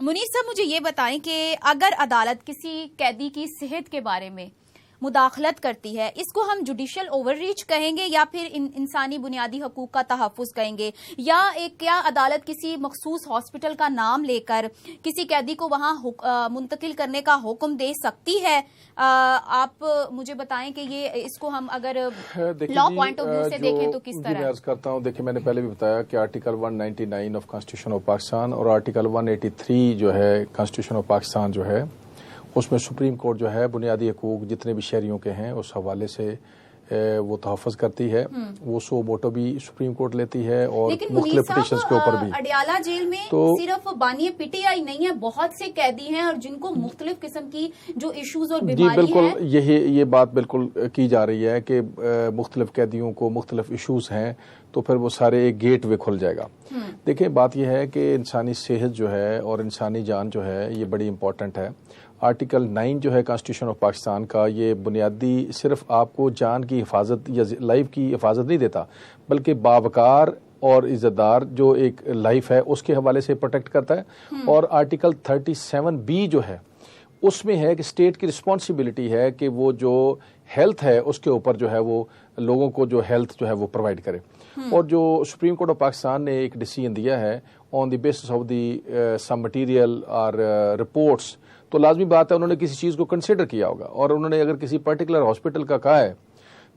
منیر صاحب مجھے یہ بتائیں کہ اگر عدالت کسی قیدی کی صحت کے بارے میں مداخلت کرتی ہے، اس کو ہم جوڈیشل اوور ریچ کہیں گے یا پھر انسانی بنیادی حقوق کا تحفظ کہیں گے، یا کیا عدالت کسی مخصوص ہاسپٹل کا نام لے کر کسی قیدی کو وہاں منتقل کرنے کا حکم دے سکتی ہے؟ آپ مجھے بتائیں کہ یہ اس کو ہم اگر لا پوائنٹ آف ویو سے دیکھیں تو کس طرح؟ میں عرض کرتا ہوں، دیکھیں میں نے پہلے بھی بتایا کہ article 199 of constitution of Pakistan اور آرٹیکل 183 جو ہے کانسٹیٹیوشن آف پاکستان جو ہے، اس میں سپریم کورٹ جو ہے بنیادی حقوق جتنے بھی شہریوں کے ہیں اس حوالے سے وہ تحفظ کرتی ہے، وہ سو موٹو بھی سپریم کورٹ لیتی ہے اور مختلف پٹیشنز کے اوپر بھی۔ اڈیالہ جیل میں صرف بانی پی ٹی آئی نہیں ہے، بہت سے قیدی ہیں اور جن کو مختلف قسم کی جو ایشوز اور بیماری ہیں۔ جی بالکل، یہ بات بالکل کی جا رہی ہے کہ مختلف قیدیوں کو مختلف ایشوز ہیں تو پھر وہ سارے ایک گیٹ وے کھل جائے گا۔ دیکھیں بات یہ ہے کہ انسانی صحت جو ہے اور انسانی جان جو ہے یہ بڑی امپورٹنٹ ہے۔ آرٹیکل 9 جو ہے کانسٹیٹیوشن آف پاکستان کا، یہ بنیادی صرف آپ کو جان کی حفاظت یا لائف کی حفاظت نہیں دیتا، بلکہ باوقار اور عزت دار جو ایک لائف ہے اس کے حوالے سے پروٹیکٹ کرتا ہے۔ اور آرٹیکل 37B جو ہے اس میں ہے کہ اسٹیٹ کی رسپانسبلٹی ہے کہ وہ جو ہیلتھ ہے اس کے اوپر جو ہے وہ لوگوں کو جو ہیلتھ جو ہے وہ پرووائڈ کرے۔ اور جو سپریم کورٹ آف پاکستان نے ایک ڈیسیژن دیا ہے on the basis of the sum material اور رپورٹس، تو لازمی بات ہے انہوں نے کسی چیز کو کنسیڈر کیا ہوگا، اور انہوں نے اگر کسی پرٹیکولر ہاسپٹل کا کہا ہے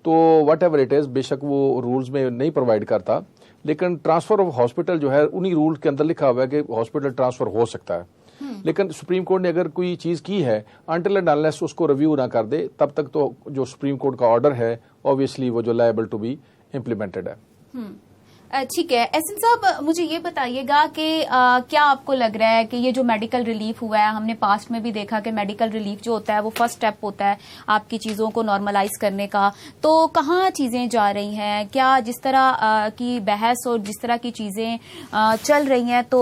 تو واٹ ایور اٹ از، بے شک وہ رولز میں نہیں پرووائڈ کرتا، لیکن ٹرانسفر آف ہاسپٹل جو ہے انہی رول کے اندر لکھا ہوا ہے کہ ہاسپٹل ٹرانسفر ہو سکتا ہے۔ لیکن سپریم کورٹ نے اگر کوئی چیز کی ہے انٹل اینڈ انلیس اس کو ریویو نہ کر دے، تب تک تو جو سپریم کورٹ کا آرڈر ہے obviously وہ جو لائبل ٹو بی امپلیمنٹڈ ہے۔ ٹھیک ہے احسن صاحب، مجھے یہ بتائیے گا کہ کیا آپ کو لگ رہا ہے کہ یہ جو میڈیکل ریلیف ہوا ہے، ہم نے پاسٹ میں بھی دیکھا کہ میڈیکل ریلیف جو ہوتا ہے وہ فرسٹ سٹیپ ہوتا ہے آپ کی چیزوں کو نارملائز کرنے کا، تو کہاں چیزیں جا رہی ہیں؟ کیا جس طرح کی بحث اور جس طرح کی چیزیں چل رہی ہیں تو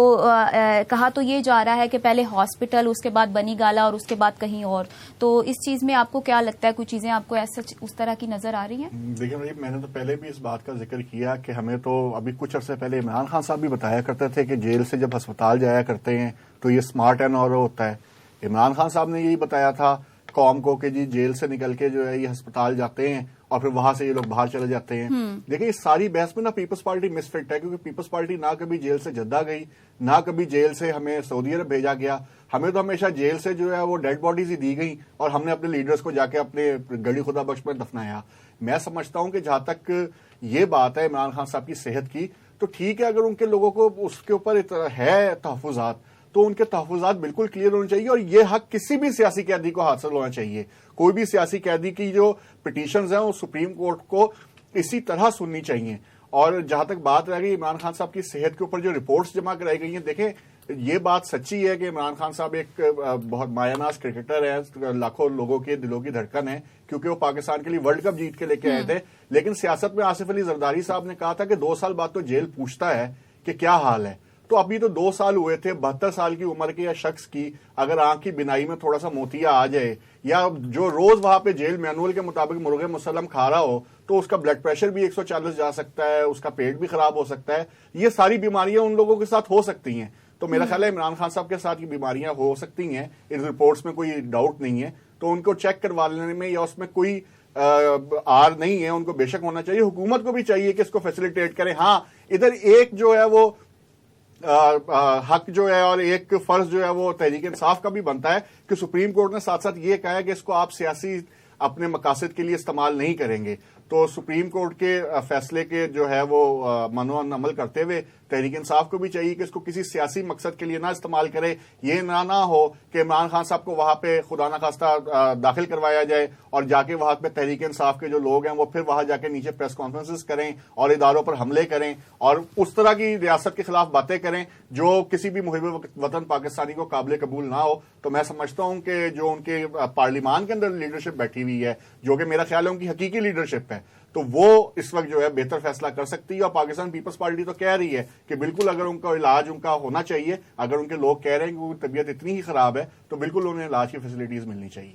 کہا تو یہ جا رہا ہے کہ پہلے ہاسپٹل، اس کے بعد بنی گالا اور اس کے بعد کہیں اور، تو اس چیز میں آپ کو کیا لگتا ہے؟ کوئی چیزیں آپ کو اس طرح کی نظر آ رہی ہیں؟ دیکھیں میں نے تو پہلے بھی اس بات کا ذکر کیا کہ ہمیں تو ابھی کچھ عرصے پہلے عمران خان صاحب بھی بتایا کرتے تھے کہ جیل سے جب ہسپتال جایا کرتے ہیں تو یہ سمارٹ اینڈ اور ہوتا ہے۔ عمران خان صاحب نے یہی بتایا تھا قوم کو کہ جی جیل سے نکل کے جو ہے یہ ہسپتال جاتے ہیں اور پھر وہاں سے یہ لوگ باہر چلے جاتے ہیں۔ دیکھیں اس ساری بحث میں نا پیپلز پارٹی مس فٹ ہے، کیونکہ پیپلز پارٹی نہ کبھی جیل سے جدہ گئی، نہ کبھی جیل سے ہمیں سعودی عرب بھیجا گیا، ہمیں تو ہمیشہ جیل سے جو ہے وہ ڈیڈ باڈیز ہی دی گئی اور ہم نے اپنے لیڈرز کو جا کے اپنے گڑی خدا بخش میں دفنایا۔ میں سمجھتا ہوں کہ جہاں تک یہ بات ہے عمران خان صاحب کی صحت کی، تو ٹھیک ہے اگر ان کے لوگوں کو اس کے اوپر ہے تحفظات تو ان کے تحفظات بالکل کلیئر ہونے چاہیے، اور یہ حق کسی بھی سیاسی قیدی کو حاصل ہونا چاہیے۔ کوئی بھی سیاسی قیدی کی جو پٹیشنز ہیں وہ سپریم کورٹ کو اسی طرح سننی چاہیے۔ اور جہاں تک بات رہ گئی عمران خان صاحب کی صحت کے اوپر جو رپورٹس جمع کرائی گئی ہیں، دیکھیں یہ بات سچی ہے کہ عمران خان صاحب ایک بہت مایہ ناز کرکٹر ہیں، لاکھوں لوگوں کے دلوں کی دھڑکن ہے، کیونکہ وہ پاکستان کے لیے ورلڈ کپ جیت کے لے کے آئے تھے۔ لیکن سیاست میں آصف علی زرداری صاحب نے کہا تھا کہ 2 سال بعد تو جیل پوچھتا ہے کہ کیا حال ہے، تو ابھی تو 2 سال ہوئے تھے۔ 72 سال کی عمر کے یا شخص کی اگر آنکھ کی بینائی میں تھوڑا سا موتیا آ جائے، یا جو روز وہاں پہ جیل مینول کے مطابق مرغے مسلم کھا رہا ہو، تو اس کا بلڈ پریشر بھی 140 جا سکتا ہے، اس کا پیٹ بھی خراب ہو سکتا ہے۔ یہ ساری بیماریاں ان لوگوں کے ساتھ ہو سکتی ہیں، تو میرا خیال ہے عمران خان صاحب کے ساتھ یہ بیماریاں ہو سکتی ہیں، ان رپورٹس میں کوئی ڈاؤٹ نہیں ہے، تو ان کو چیک کروا لینے میں یا اس میں کوئی آر نہیں ہے، ان کو بے شک ہونا چاہیے۔ حکومت کو بھی چاہیے کہ اس کو فیسیلیٹیٹ کرے۔ ہاں ادھر ایک جو ہے وہ حق جو ہے اور ایک فرض جو ہے وہ تحریک انصاف کا بھی بنتا ہے کہ سپریم کورٹ نے ساتھ ساتھ یہ کہا ہے کہ اس کو آپ سیاسی اپنے مقاصد کے لیے استعمال نہیں کریں گے، تو سپریم کورٹ کے فیصلے کے جو ہے وہ منوان عمل کرتے ہوئے تحریک انصاف کو بھی چاہیے کہ اس کو کسی سیاسی مقصد کے لیے نہ استعمال کرے۔ یہ نہ ہو کہ عمران خان صاحب کو وہاں پہ خدا نخواستہ داخل کروایا جائے اور جا کے وہاں پہ تحریک انصاف کے جو لوگ ہیں وہ پھر وہاں جا کے نیچے پریس کانفرنسز کریں اور اداروں پر حملے کریں اور اس طرح کی ریاست کے خلاف باتیں کریں جو کسی بھی محب وطن پاکستانی کو قابل قبول نہ ہو۔ تو میں سمجھتا ہوں کہ جو ان کے پارلیمان کے اندر لیڈرشپ بیٹھی ہوئی ہے، جو کہ میرا خیال ہے ان کی حقیقی لیڈرشپ ہے، تو وہ اس وقت جو ہے بہتر فیصلہ کر سکتی ہے۔ اور پاکستان پیپلز پارٹی تو کہہ رہی ہے کہ بالکل اگر ان کا علاج ان کا ہونا چاہیے، اگر ان کے لوگ کہہ رہے ہیں کہ وہ طبیعت اتنی ہی خراب ہے تو بالکل انہیں علاج کی فیسلٹیز ملنی چاہیے۔